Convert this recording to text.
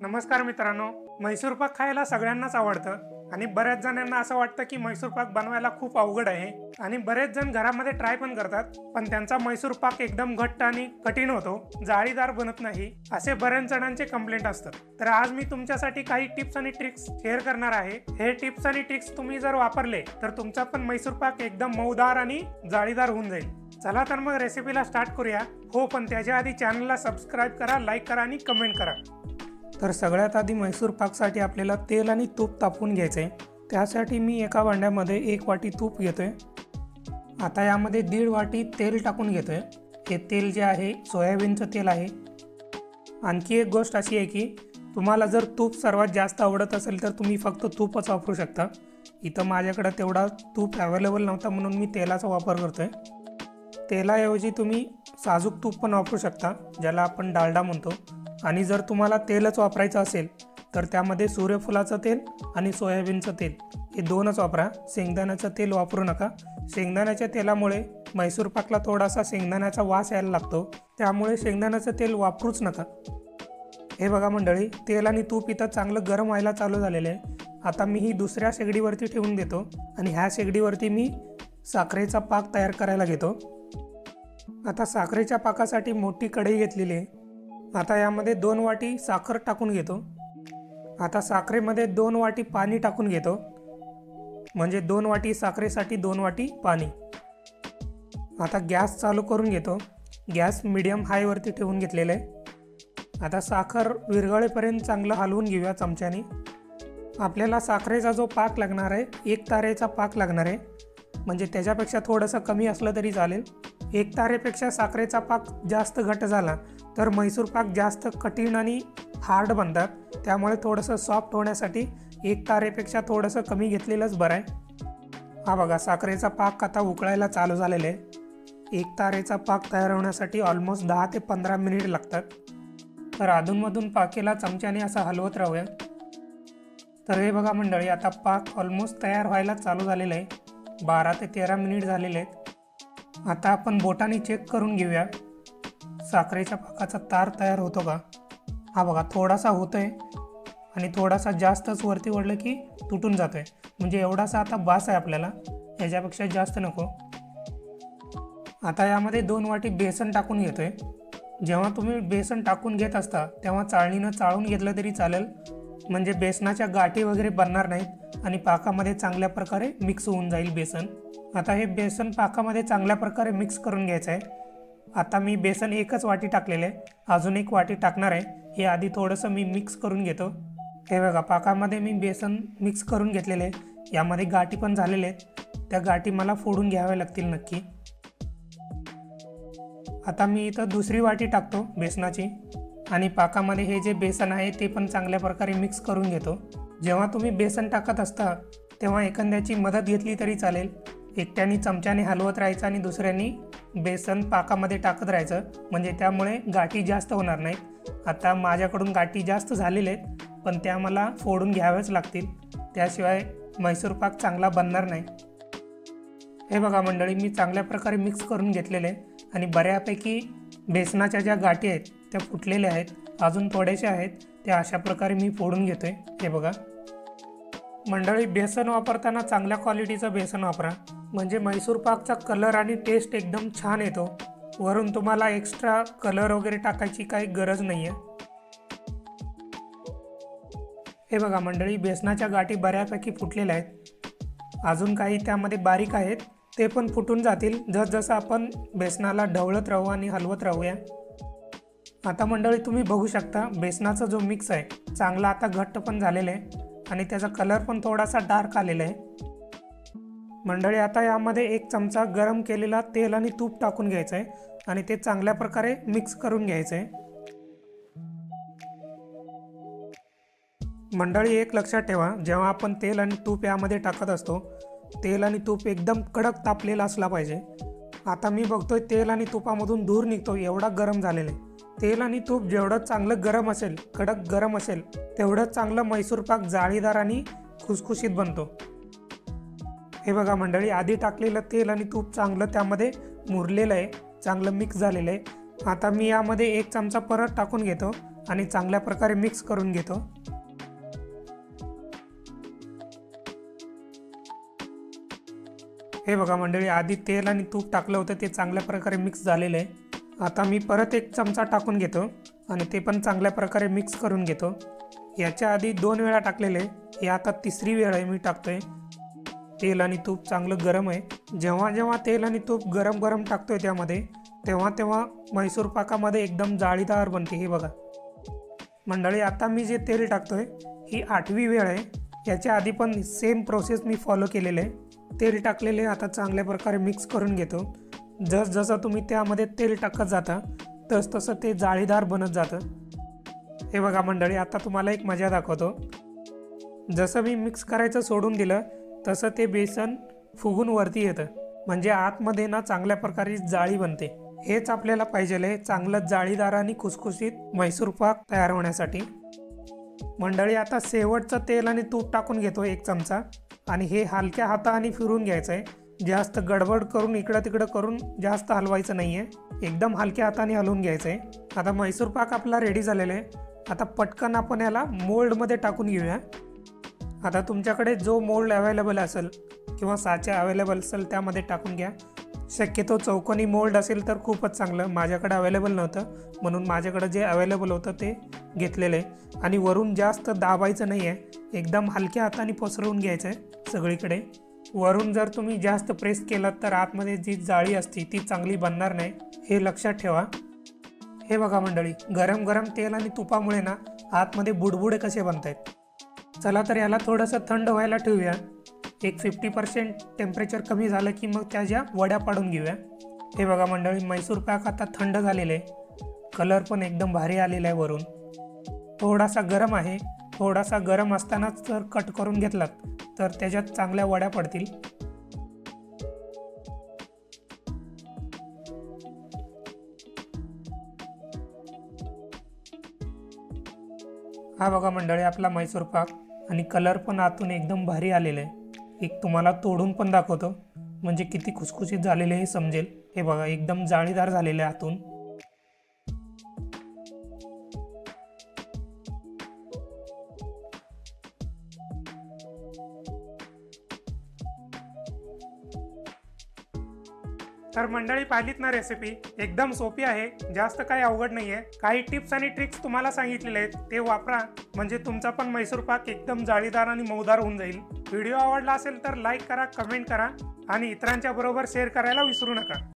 नमस्कार मित्रांनो, म्हैसूर पाक खायला सगळ्यांनाच आवडतं आणि बऱ्याच जणांना असं वाटतं की म्हैसूर पाक बनवायला खूप अवघड आहे आणि बरेच जण घरामध्ये ट्राय पण करतात, पण त्यांचा म्हैसूर पाक एकदम घट्ट आणि कठीण होतो, जाळीदार बनत नाही असे बऱ्याच जणांचे कंप्लेंट असतात। तर आज मी तुमच्यासाठी काही टिप्स आणि ट्रिक्स शेअर करणार आहे। हे टिप्स आणि ट्रिक्स तुम्ही जर वापरले तर तुमचा पण म्हैसूर पाक एकदम मऊदार आणि जाळीदार होऊन जाईल। चला तर मग रेसिपीला स्टार्ट करूया। हो, पण त्याच्या आधी चॅनलला सबस्क्राइब करा, लाईक करा आणि कमेंट करा। तर सगळ्यात आधी म्हैसूर पाकसाठी आपल्याला तेल आणि तूप तापवून घ्यायचे आहे। त्यासाठी मी एका भांड्यामध्ये 1 वाटी तूप घेतोय। आता यामध्ये 1.5 वाटी तेल टाकून घेतोय। हे तेल जे आहे सोयाबीनचं तेल आहे। आणखी एक गोष्ट अशी आहे की तुम्हाला जर तूप सर्वात जास्त आवडत असेल तर तुम्ही फक्त तूपच वापरू शकता। इथं माझ्याकडे तेवढा तूप अवेलेबल नव्हता म्हणून मी तेलाचा वापर करतोय। तेलाऐवजी तुम्ही साजूक तूप पण वापरू शकता, ज्याला आपण डालडा म्हणतो। आणि जर तुम्हाला तेलच वापरायचं असेल तर त्यामध्ये सूर्यफुलाचं तेल आणि सोयाबीनचं तेल हे दोनच वापरा। शेंगदाण्याचं तेल वापरू नका। शेंगदाण्याच्या तेलामुळे म्हैसूर पाकला थोडासा शेंगदाण्याचा वास यायला लागतो, त्यामुळे शेंगदाण्याचं तेल वापरूच नका। हे बघा मंडळी, तेल आणि तूप इथं चांगलं गरम व्हायला चालू झालेलं आहे। आता मी ही दुसऱ्या शेगडीवरती ठेवून देतो आणि ह्या शेगडीवरती मी साखरेचा पाक तयार करायला घेतो। आता साखरेच्या पाकासाठी मोठी कढई घेतलेली आहे। आता यामध्ये 2 वाटी साखर टाकून घेतो। आता साखरेमध्ये 2 वाटी पाणी टाकून घेतो, म्हणजे 2 वाटी साखरेसाठी 2 वाटी पाणी। आता गॅस चालू करून घेतो। गॅस मीडियम हायवरती ठेवून घेतलेलं आहे। आता साखर विरघळेपर्यंत चांगलं हलवून घेऊया चमच्याने। आपल्याला साखरेचा जो पाक लागणार आहे 1 तारेचा पाक लागणार आहे, म्हणजे त्याच्यापेक्षा थोडंसं कमी असलं तरी चालेल। 1 तारेपेक्षा साखरेचा पाक जास्त घट्ट झाला तर म्हैसूर पाक जास्त कठीण आणि हार्ड बनतात, त्यामुळे थोडंसं सॉफ्ट होण्यासाठी 1 तारेपेक्षा थोडंसं कमी घेतलेलंच बरं आहे। हा बघा, साखरेचा पाक आता उकळायला चालू झालेला आहे। 1 तारेचा पाक तयार होण्यासाठी ऑलमोस्ट 10 ते 15 मिनिट लागतात। तर अधूनमधून पाकेला चमच्याने असं हलवत राहूया। तर हे बघा मंडळी, आता पाक ऑलमोस्ट तयार व्हायला चालू झालेलं आहे। 12 ते 13 मिनिट झालेले आहेत। आता आपण बोटाने चेक करून घेऊया साखरेच्या पाकाचा तार तयार होतो का। हा बघा, थोडासा होतोय आणि थोडासा जास्तच वरती ओढलं की तुटून जातोय, म्हणजे एवढासा आता बास आहे आपल्याला, याच्यापेक्षा जास्त नको। आता यामध्ये 2 वाटी बेसन टाकून घेतोय। जेव्हा तुम्ही बेसन टाकून घेत असता तेव्हा चाळणीनं चाळून घेतलं तरी चालेल, म्हणजे बेसनाच्या गाठी वगैरे बनणार नाहीत आणि पाकामध्ये चांगल्या प्रकारे मिक्स होऊन जाईल बेसन। आता हे बेसन पाकामध्ये चांगल्या प्रकारे मिक्स करून घ्यायचं आहे। आता मी बेसन 1च वाटी टाकलेलं आहे, अजून 1 वाटी टाकणार आहे। हे आधी थोडंसं मी मिक्स करून घेतो। हे बघा, पाकामध्ये मी बेसन मिक्स करून घेतलेले आहे। यामध्ये गाठी पण झालेले आहेत, त्या गाठी मला फोडून घ्याव्या लागतील नक्की। आता मी इथं दुसरी वाटी टाकतो बेसनाची आणि पाकामध्ये हे जे बेसन आहे ते पण चांगल्या प्रकारे मिक्स करून घेतो। जेव्हा तुम्ही बेसन टाकत असता तेव्हा एखाद्याची मदत घेतली तरी चालेल। एकट्याने चमच्याने हलवत राहायचं आणि दुसऱ्याने बेसन पाकामध्ये टाकत राहायचं, म्हणजे त्यामुळे गाठी जास्त होणार नाहीत। आता माझ्याकडून गाठी जास्त झालेले आहेत, पण त्या मला फोडून घ्याव्याच लागतील, त्याशिवाय म्हैसूर पाक चांगला बनणार नाही। हे बघा मंडळी, मी चांगल्या प्रकारे मिक्स करून घेतलेले आहे आणि बऱ्यापैकी बेसनाच्या ज्या गाठी आहेत त्या फुटलेल्या आहेत, अजून थोड्याशा आहेत, त्या अशा प्रकारे मी फोडून घेतोय। हे बघा मंडळी, बेसन वापरताना चांगल्या क्वालिटीचं बेसन वापरा, म्हणजे म्हैसूर पाकचा कलर आणि टेस्ट एकदम छान येतो। वरून तुम्हाला एक्स्ट्रा कलर वगैरे टाकायची काही गरज नाही आहे। हे बघा मंडळी, बेसनाच्या गाठी बऱ्यापैकी फुटलेल्या आहेत, अजून काही त्यामध्ये बारीक आहेत, ते पण फुटून जातील जसजसं आपण बेसनाला ढवळत राहू आणि हलवत राहूया। आता मंडळी, तुम्ही बघू शकता बेसनाचा जो मिक्स आहे चांगला आता घट्ट पण झालेला आहे आणि त्याचा कलर पण थोडासा डार्क आलेला आहे। मंडळी, आता यामध्ये 1 चमचा गरम केलेला तेल आणि तूप टाकून घ्यायचं आहे आणि ते चांगल्या प्रकारे मिक्स करून घ्यायचं आहे। मंडळी, एक लक्षात ठेवा, जेव्हा आपण तेल आणि तूप यामध्ये टाकत असतो तेल आणि तूप एकदम कडक तापलेला असला पाहिजे। आता मी बघतोय तेल आणि तुपामधून धूर निघतो, एवढा गरम झालेला आहे। तेल आणि तूप जेवढं चांगलं गरम असेल, कडक गरम असेल, तेवढंच चांगलं म्हैसूर पाक जाळीदार आणि खुसखुशीत बनतो। हे बघा मंडळी, आधी टाकलेलं तेल आणि तूप चांगलं त्यामध्ये मुरलेलं आहे, चांगलं मिक्स झालेलं आहे। आता मी यामध्ये 1 चमचा परत टाकून घेतो आणि चांगल्या प्रकारे मिक्स करून घेतो। हे बघा मंडळी, आधी तेल आणि तूप टाकलं होतं, ते चांगल्या प्रकारे मिक्स झालेलं आहे। आता मी परत एक चमचा टाकून घेतो आणि ते पण चांगल्या प्रकारे मिक्स करून घेतो। याच्या आधी 2 वेळा टाकलेले, हे आता तिसरी वेळ आहे मी टाकतोय। तेल आणि तूप चांगलं गरम आहे। जेव्हा जेव्हा तेल आणि तूप गरम गरम टाकतोय त्यामध्ये, तेव्हा तेव्हा म्हैसूर पाकामध्ये एकदम जाळीदार बनते। हे बघा मंडळी, आता मी जे तेल टाकतोय ही 8वी वेळ आहे। याच्या आधी पण सेम प्रोसेस मी फॉलो केलेले आहे। तेल टाकलेले आता चांगल्या प्रकारे मिक्स करून घेतो। जसं तुम्ही त्यामध्ये तेल टाकत जाता तसं ते जाळीदार बनत जातं। हे बघा मंडळी, आता तुम्हाला एक मजा दाखवतो। जसं मी मिक्स करायचं सोडून दिलं तसं ते बेसन फुगून वरती येतं, म्हणजे आतमध्ये ना चांगल्या प्रकारे जाळी बनते। हेच आपल्याला पाहिजे, चांगलं जाळीदार आणि खुसखुशीत म्हैसूर पाक तयार होण्यासाठी। मंडळी, आता शेवटचं तेल आणि तूप टाकून घेतो 1 चमचा आणि हे हलक्या हाताने फिरून घ्यायचं आहे। जास्त गडबड करून इकडं तिकडं करून जास्त हलवायचं नाही आहे, एकदम हलक्या हाताने हलवून घ्यायचं आहे। आता म्हैसूर पाक आपला रेडी झालेला आहे। आता पटकन आपण याला मोल्डमध्ये टाकून घेऊया। आता तुमच्याकडे जो मोल्ड अवेलेबल असेल किंवा साचा अवेलेबल असेल त्यामध्ये टाकून घ्या। शक्यतो चौकोनी मोल्ड असेल तर खूपच चांगलं, माझ्याकडे अवेलेबल नव्हतं म्हणून माझ्याकडे जे अवेलेबल होतं ते घेतलेलं आहे। आणि वरून जास्त दाबायचं नाही आहे, एकदम हलक्या हाताने पसरवून घ्यायचं आहे सगळीकडे। वरून जर तुम्ही जास्त प्रेस केलात तर आतमध्ये जी जाळी असते ती चांगली बनणार नाही, हे लक्षात ठेवा। हे बघा मंडळी, गरम गरम तेल आणि तुपामुळे ना आतमध्ये बुडबुडे कसे बनत आहेत। चला तर याला थोडंसं थंड व्हायला ठेवूया। एक 50% टेम्परेचर कमी झालं की मग त्याच्या वड्या पाडून घेऊया। हे बघा मंडळी, म्हैसूर पाक आता थंड झालेले आहे। कलर पण एकदम भारी आलेला आहे। वरून थोडासा गरम आहे, थोडासा गरम असतानाच जर कट करून घेतलात तर त्याच्यात चांगल्या वड्या पडतील। हा बघा मंडळी, आपला म्हैसूर पाक आणि कलर पण आतून एकदम भारी आलेलं आहे। एक तुम्हाला तोडून पण दाखवतो म्हणजे किती खुसखुशीत झालेले हे समजेल। हे बघा, एकदम जाळीदार झालेले आतून। तर मंडळी, पाहिलीत ना रेसिपी, एकदम सोपी आहे, जास्त काही अवघड नाही आहे। काही टिप्स आणि ट्रिक्स तुम्हाला सांगितलेले आहेत, ते वापरा म्हणजे तुमचा पण म्हैसूर पाक एकदम जाळीदार आणि मऊदार होऊन जाईल। व्हिडिओ आवडला असेल तर लाईक करा, कमेंट करा आणि इतरांच्या बरोबर शेअर करायला विसरू नका।